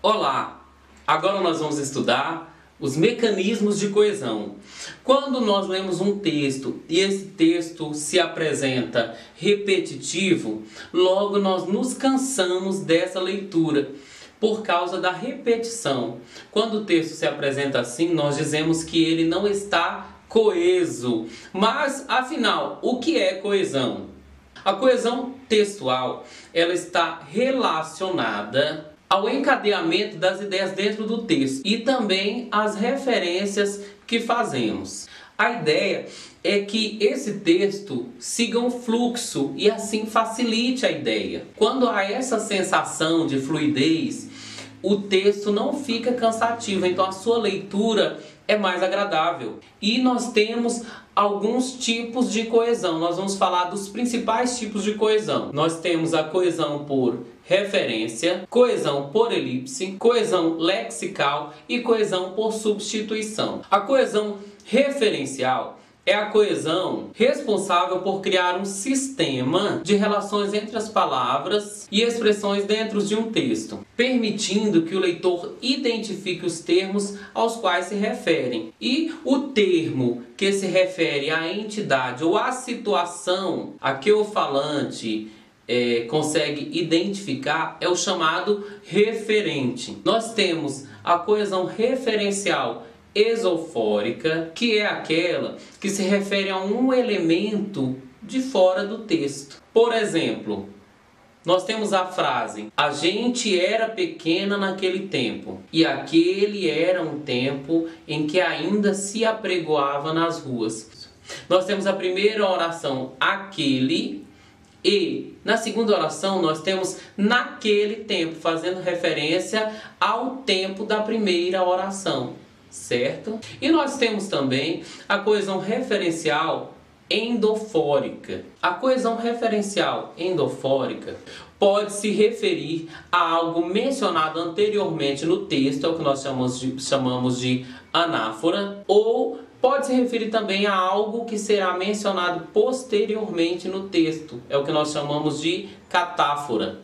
Olá! Agora nós vamos estudar os mecanismos de coesão. Quando nós lemos um texto e esse texto se apresenta repetitivo, logo nós nos cansamos dessa leitura por causa da repetição. Quando o texto se apresenta assim, nós dizemos que ele não está coeso. Mas, afinal, o que é coesão? A coesão textual, ela está relacionada ao encadeamento das ideias dentro do texto e também às referências que fazemos. A ideia é que esse texto siga um fluxo e assim facilite a ideia. Quando há essa sensação de fluidez, o texto não fica cansativo, então a sua leitura é mais agradável. E nós temos alguns tipos de coesão. Nós vamos falar dos principais tipos de coesão. Nós temos a coesão por referência, coesão por elipse, coesão lexical e coesão por substituição. A coesão referencial é a coesão responsável por criar um sistema de relações entre as palavras e expressões dentro de um texto, permitindo que o leitor identifique os termos aos quais se referem. E o termo que se refere à entidade ou à situação a que o falante consegue identificar é o chamado referente. Nós temos a coesão referencial esofórica, que é aquela que se refere a um elemento de fora do texto. Por exemplo, nós temos a frase: a gente era pequena naquele tempo, e aquele era um tempo em que ainda se apregoava nas ruas. Nós temos a primeira oração, aquele, e na segunda oração nós temos naquele tempo, fazendo referência ao tempo da primeira oração. Certo? E nós temos também a coesão referencial endofórica. A coesão referencial endofórica pode se referir a algo mencionado anteriormente no texto, é o que nós chamamos de anáfora, ou pode se referir também a algo que será mencionado posteriormente no texto, é o que nós chamamos de catáfora.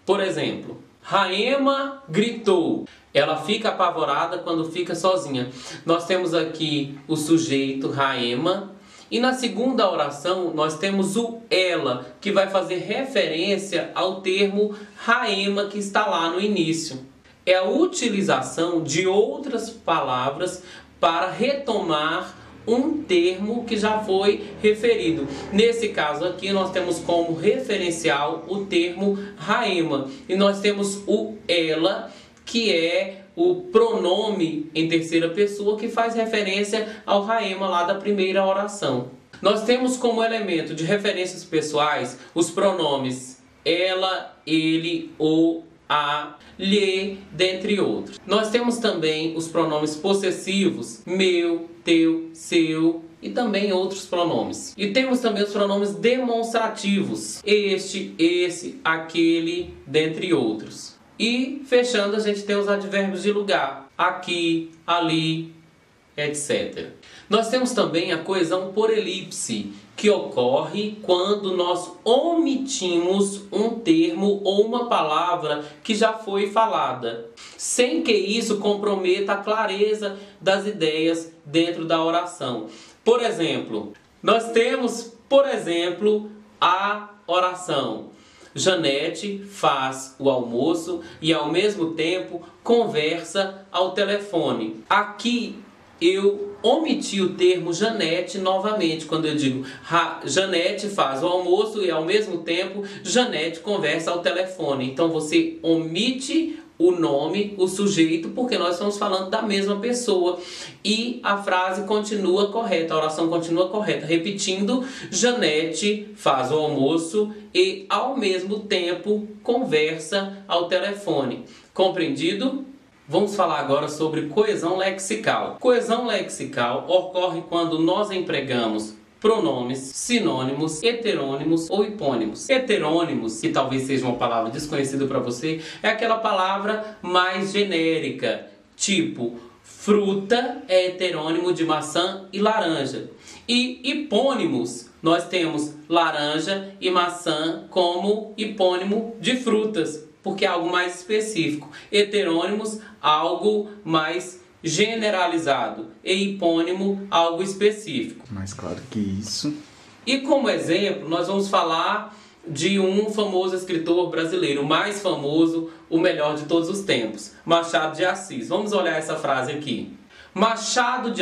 Por exemplo, Raema gritou. Ela fica apavorada quando fica sozinha. Nós temos aqui o sujeito Raema. E na segunda oração nós temos o ela, que vai fazer referência ao termo Raema que está lá no início. É a utilização de outras palavras para retomar um termo que já foi referido. Nesse caso aqui nós temos como referencial o termo Raema. E nós temos o ela, que é o pronome em terceira pessoa que faz referência ao Raema lá da primeira oração. Nós temos como elemento de referências pessoais os pronomes ela, ele, o, a, lhe, dentre outros. Nós temos também os pronomes possessivos, meu, teu, seu e também outros pronomes. E temos também os pronomes demonstrativos, este, esse, aquele, dentre outros. E fechando a gente tem os advérbios de lugar, aqui, ali, etc. Nós temos também a coesão por elipse, que ocorre quando nós omitimos um termo ou uma palavra que já foi falada, sem que isso comprometa a clareza das ideias dentro da oração. Por exemplo, nós temos, a oração: Janete faz o almoço e ao mesmo tempo conversa ao telefone. Aqui eu omiti o termo Janete novamente, quando eu digo Janete faz o almoço e ao mesmo tempo Janete conversa ao telefone. Então você omite o nome, o sujeito, porque nós estamos falando da mesma pessoa. E a frase continua correta, a oração continua correta, repetindo: Janete faz o almoço e ao mesmo tempo conversa ao telefone. Compreendido? Vamos falar agora sobre coesão lexical. Coesão lexical ocorre quando nós empregamos pronomes, sinônimos, heterônimos ou hipônimos. Heterônimos, que talvez seja uma palavra desconhecida para você, é aquela palavra mais genérica, tipo fruta é heterônimo de maçã e laranja. E hipônimos, nós temos laranja e maçã como hipônimo de frutas. porque é algo mais específico. Heterônimos, algo mais generalizado. E hipônimo, algo específico. Mais claro que isso. E como exemplo, nós vamos falar de um famoso escritor brasileiro, o mais famoso, o melhor de todos os tempos, Machado de Assis. Vamos olhar essa frase aqui. Machado de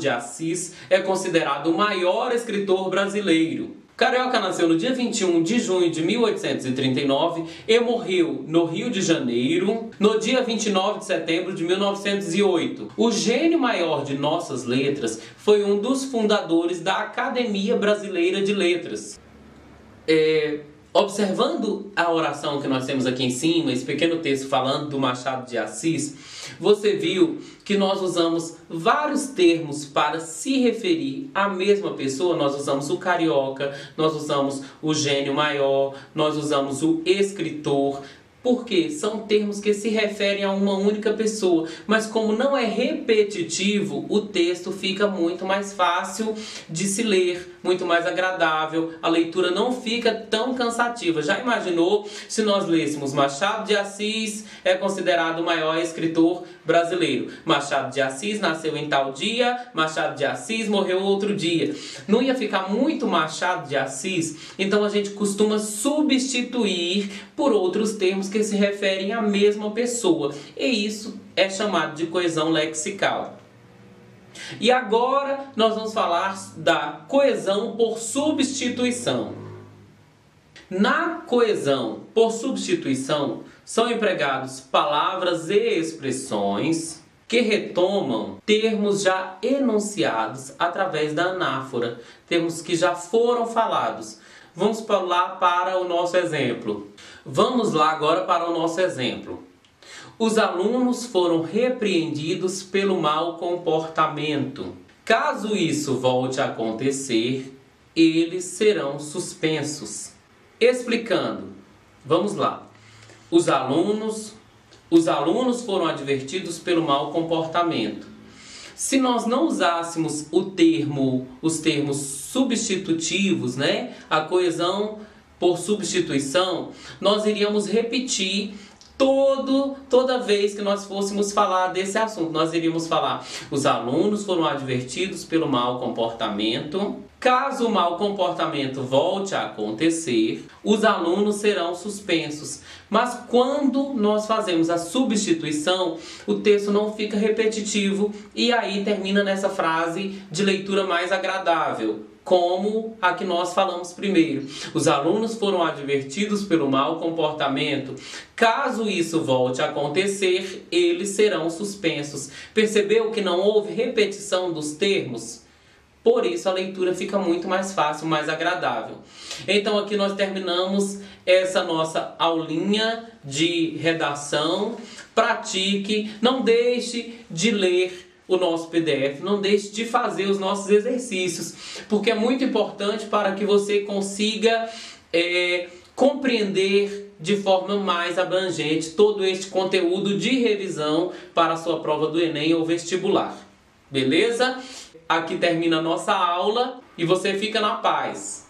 Assis é considerado o maior escritor brasileiro. Carioca nasceu no dia 21 de junho de 1839 e morreu no Rio de Janeiro no dia 29 de setembro de 1908. O gênio maior de nossas letras foi um dos fundadores da Academia Brasileira de Letras. Observando a oração que nós temos aqui em cima, esse pequeno texto falando do Machado de Assis, você viu que nós usamos vários termos para se referir à mesma pessoa. Nós usamos o carioca, nós usamos o gênio maior, nós usamos o escritor. Porque são termos que se referem a uma única pessoa, mas como não é repetitivo, o texto fica muito mais fácil de se ler, muito mais agradável, a leitura não fica tão cansativa. Já imaginou se nós lêssemos Machado de Assis é considerado o maior escritor brasileiro? Machado de Assis nasceu em tal dia, Machado de Assis morreu outro dia. Não ia ficar muito Machado de Assis? Então a gente costuma substituir por outros termos que se referem à mesma pessoa. E isso é chamado de coesão lexical. E agora nós vamos falar da coesão por substituição. Na coesão por substituição são empregados palavras e expressões que retomam termos já enunciados através da anáfora, termos que já foram falados. Vamos lá para o nosso exemplo. Vamos lá agora para o nosso exemplo. Os alunos foram repreendidos pelo mau comportamento. Caso isso volte a acontecer, eles serão suspensos. Explicando, vamos lá. Os alunos foram advertidos pelo mau comportamento. Se nós não usássemos os termos substitutivos, né? A coesão por substituição, nós iríamos repetir toda vez que nós fôssemos falar desse assunto. Nós iríamos falar: os alunos foram advertidos pelo mau comportamento. Caso o mau comportamento volte a acontecer, os alunos serão suspensos. Mas quando nós fazemos a substituição, o texto não fica repetitivo e aí termina nessa frase de leitura mais agradável, como a que nós falamos primeiro. Os alunos foram advertidos pelo mau comportamento. Caso isso volte a acontecer, eles serão suspensos. Percebeu que não houve repetição dos termos? Por isso a leitura fica muito mais fácil, mais agradável. Então aqui nós terminamos essa nossa aulinha de redação. Pratique, não deixe de ler o nosso PDF, não deixe de fazer os nossos exercícios, porque é muito importante para que você consiga compreender de forma mais abrangente todo este conteúdo de revisão para a sua prova do Enem ou vestibular. Beleza? Aqui termina a nossa aula e você fica na paz.